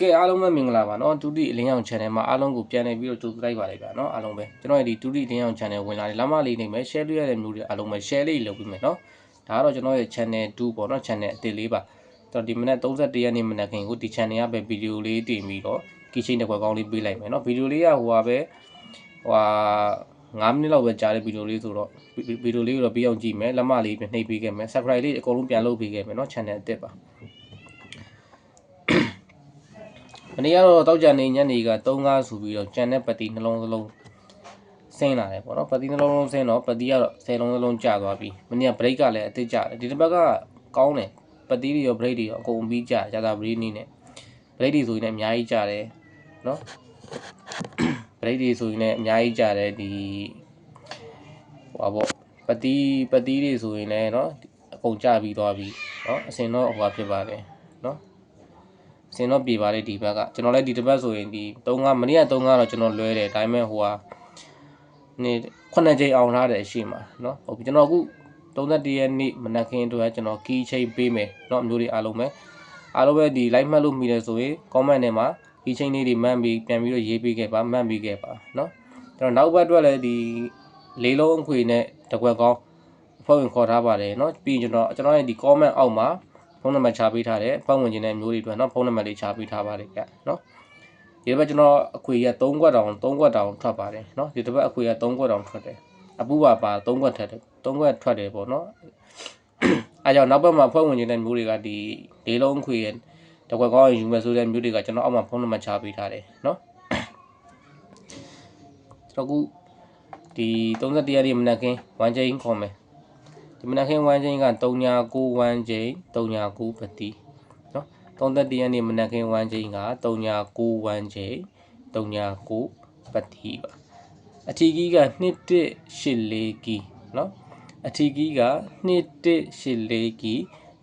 ကဲအားလုံးပဲမင်္ဂလာပါနော်တူတီအလင်းရောင် channel မှာအားလုံးကိုပြန်နေပြီးတော့ကြိုဆိုလိုက်ပါလိုက်ပါနော်အားလုံးပဲကျွန်တော်ရဲ့ဒီတူတီအလင်းရောင် channel ဝင်လာတယ်လမ်းမလေးနေမယ် share လုပ်ရတဲ့မျိုးတွေအားလုံးပဲ share လေးလုပ်ပြီးမယ်နော်ဒါကတော့ကျွန်တော်ရဲ့ channel 2ပေါ့နော် channel အသစ်လေးပါကျွန်တော်ဒီမနေ့31ရက်နေ့မနက်ခင်းကိုဒီ channel ကပဲဗီဒီယိုလေးတင်ပြီးတော့ keychain တစ်ခွက်ကောင်းလေးပေးလိုက်မယ်နော်ဗီဒီယိုလေးကဟိုပါပဲ9မိနစ်လောက်ပဲကြာတဲ့ဗီဒီယိုလေးဆိုတော့ဗီဒီယိုလေးကိုတော့ပြီးအောင်ကြည့်မယ်လက်မလေးနှိပ်ပေးခဲ့မယ် subscribe လေးအကုန်လုံးပြန်လုပ်ပေးခဲ့မယ်နော် channel အသစ်ပါမနေ့ကတော့တောက်ကြနေညနေက3ကားဆိုပြီးတော့ကြံတဲ့ပတ်တီနှလုံးစလုံးဆင်းလာတယ်ပေါ့နော်ပတ်တီနှလုံးလုံးဆင်းတော့ပတ်တီကတော့10လုံးစလုံးကျသွားပြီမနေ့က break ကလည်းအစ်စ်ကျတယ်ဒီတစ်ပတ်ကကောင်းတယ်ပတ်တီတွေရော break တွေရောအကုန်ပြီးကျကြတာ break နည်းနဲ့ break တွေဆိုရင်လည်းအများကြီးကျတယ်နော် break တွေဆိုရင်လည်းအများကြီးကျတယ်ဒီဟိုပေါ့ပတ်တီတွေဆိုရင်လည်းနော်အကုန်ကျပြီးသွားပြီနော်အစင်တော့ဟိုဖြစ်ပါတယ်နော်စင်တော့ပြေပါလေဒီဘက်ကကျွန်တော်လည်းဒီတစ်ပတ်ဆိုရင်ဒီ3မနေ့က3ကတော့ကျွန်တော်လွဲတယ်ဒါပေမဲ့ဟိုဟာနေ့9ချိန်အောင်ထားတယ်အရှိမှာเนาะဟုတ်ပြီကျွန်တော်အခု31ရက်နေ့မနက်ခင်းအတွက်ကျွန်တော် key chain ပေးမယ်เนาะအမျိုးတွေအားလုံးပဲဒီ live မှတ်လို့မိတယ်ဆိုရင် comment ထဲမှာ key chain လေးတွေမှတ်ပြီးပြန်ပြီးတော့ရေးပေးခဲ့ပါမှတ်ပြီးခဲ့ပါเนาะကျွန်တော်နောက်ဘက်အတွက်လည်းဒီလေးလုံးအခွေနဲ့တကွက်ကောင်းဖုန်းဝင်ခေါ်ထားပါတယ်เนาะပြီးကျွန်တော်ရဲ့ဒီ comment အောက်မှာဖုန်းနံပါတ်ချပေးထားတယ်ဖုန်းဝင်ခြင်းတဲ့မျိုးတွေအတွက်เนาะဖုန်းနံပါတ်လေးချပေးထားပါတယ်ဗျเนาะဒီဘက်ကျွန်တော်အခွေရ3ခွက်တောင်ထွက်ပါတယ်เนาะဒီတစ်ပတ်အခွေရ3ခွက်တောင်ထွက်တယ်အပူပါ3ခွက်ထွက်တယ်3ခွက်ထွက်တယ်ပေါ့เนาะအဲကြောင့်နောက်ဘက်မှာဖုန်းဝင်ခြင်းတဲ့မျိုးတွေကဒီလေးလုံးအခွေရတကွက်ကောင်းယူမယ်ဆိုတဲ့မျိုးတွေကကျွန်တော်အောက်မှာဖုန်းနံပါတ်ချပေးထားတယ်เนาะကျွန်တော်ခုဒီ31ရက်နေ့မနက်ခင်း1ချိန်ခေါ်မယ်ဒီမနက်ခင်း1ချိန်က39 1ချိန်39ပတိเนาะ31ရက်နေ့မနက်ခင်း1ချိန်က39 1ချိန်39ပတိပါအထီကြီးက2184ကီเนาะအထီကြီးက2184ကီ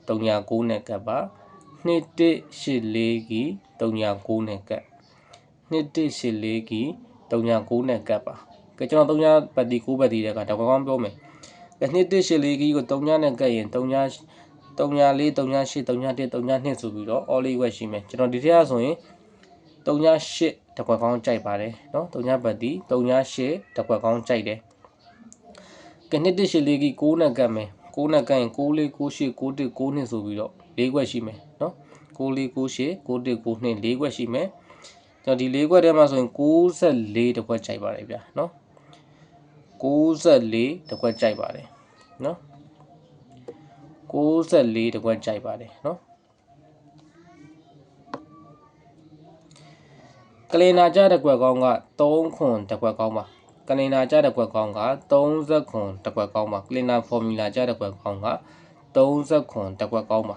39နဲ့ကပ်ပါ2184ကီ39နဲ့ကပ်2184ကီ39နဲ့ကပ်ပါကဲကျွန်တော်39ပတိ9ပတိတဲ့ကတော့ကောင်းပြောမယ်2184ကီကို39နဲ့ကပ်ရင်39 34 38 31 32ဆိုပြီးတော့ all လေးဝက်ရှိမယ်ကျွန်တော်ဒီထက်ကဆိုရင်38တကွက်ကောင်းကြိုက်ပါတယ်เนาะ39ပတ်တီ38တကွက်ကောင်းကြိုက်တယ်ကဲ2184ကီ6နဲ့ကပ်မယ်6နဲ့ကပ်ရင်6 4 98 91 92ဆိုပြီးတော့4ခွက်ရှိမယ်เนาะ6 4 98 91 92 4ခွက်ရှိမယ်ကျွန်တော်ဒီ4ခွက်ထဲမှာဆိုရင်94တကွက်ကြိုက်ပါတယ်ဗျာเนาะ94တကွက်ကြိုက်ပါတယ်เนาะ94တကွက်ကြိုက်ပါတယ်เนาะကလင်နာကြတဲ့ကွက်ကောင်းက3ခွန်တကွက်ကောင်းပါကလင်နာကြတဲ့ကွက်ကောင်းက30ခွန်တကွက်ကောင်းပါကလင်နာဖော်မြူလာကြတဲ့ကွက်ကောင်းက30ခွန်တကွက်ကောင်းပါ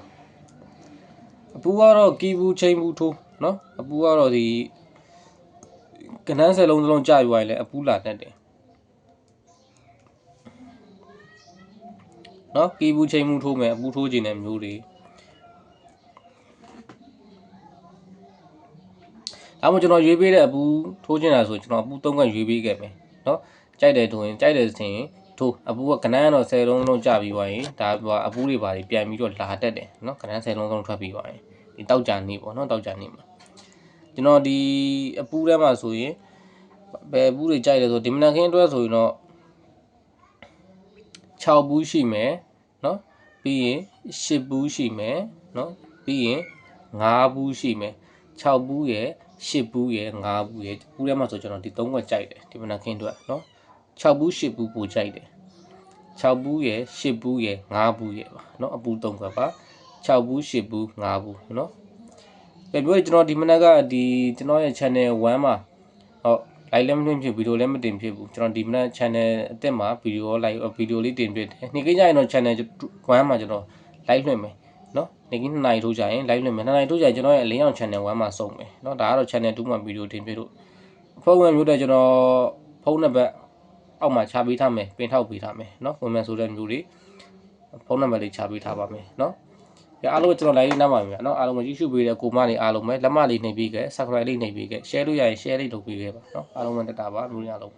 အပူကတော့ကီဘူးချိန်ဘူးထိုးเนาะအပူကတော့ဒီကနန်းစလုံးကြာရွာရင်လည်းအပူလာတတ်တယ်เนาะကီဘူးချိန်မှုထိုးမယ်အပူထိုးခြင်းတဲ့မျိုးတွေဒါမှကျွန်တော်ရွေးပေးတဲ့အပူထိုးခြင်းတာဆိုကျွန်တော်အပူ3ခွက်ရွေးပေးခဲ့မယ်เนาะကြိုက်တယ်ဆိုရင်ကြိုက်တယ်ဆိုရင်ထိုးအပူကကနန်းကတော့10လုံးလုံးကြာပြီးသွားရင်ဒါအပူတွေပါပြန်ပြီးတော့လာတတ်တယ်เนาะကနန်း10လုံးလုံးထွက်ပြီးသွားရင်ဒီတောက်ကြနေပေါ့เนาะတောက်ကြနေမှာကျွန်တော်ဒီအပူထဲမှာဆိုရင်ဘယ်အပူတွေကြိုက်တယ်ဆိုဒီမနက်ခင်းအတွက်ဆိုရင်တော့6ဘူးရှိမယ်เนาะပြီးရင်10ဘူးရှိမယ်เนาะပြီးရင်5ဘူးရှိမယ်6ဘူးရယ်10ဘူးရယ်5ဘူးရယ်ဘူးထဲမှာဆိုကျွန်တော်ဒီ3ခွက်ကြိုက်တယ်ဒီမနက်ခင်းအတွက်เนาะ6ဘူး10ဘူးပိုကြိုက်တယ်6ဘူးရယ်10ဘူးရယ်5ဘူးရယ်ပါเนาะအပူ3ခွက်ပါ6ဘူး10ဘူး5ဘူးเนาะပြောကျွန်တော်ဒီမနက်ကဒီကျွန်တော်ရဲ့ channel 1မှာဟုတ် live လည်းမတင်ဖြစ်ဗီဒီယိုလည်းမတင်ဖြစ်ဘူးကျွန်တော်ဒီမနက် channel အသစ်မှာဗီဒီယိုလေးတင်ဖြစ်တယ်နေ့ကကြရင်တော့ channel 1မှာကျွန်တော် live လွှင့်မယ်เนาะနေ့က2နာရီထိုးကြရင် live လွှင့်မယ်2နာရီထိုးကြရင်ကျွန်တော်ရဲ့အလင်းအောင် channel 1မှာစုံမယ်เนาะဒါကတော့ channel 2မှာဗီဒီယိုတင်ဖြစ်လို့ဖုန်းဝင်မျိုးတဲ့ကျွန်တော်ဖုန်းနံပါတ်အောက်မှာချပေးထားမယ်ပင်ထောက်ပေးထားမယ်เนาะဝင်မယ်ဆိုတဲ့မျိုးတွေဖုန်းနံပါတ်လေးချပေးထားပါမယ်เนาะအားလုံးကျွန်တော် live နားမှာမြင်เนาะအားလုံးကိုကြည့်ရှုပေးတဲ့ကိုမလေးအားလုံးပဲလက်မလေးနှိပ်ပြီးခဲ့ subscribe လေးနှိပ်ပြီးခဲ့ share လို့ရရင် share လေးလုပ်ပေးခဲ့ပါเนาะအားလုံးပဲတက်တာပါလူတွေအားလုံး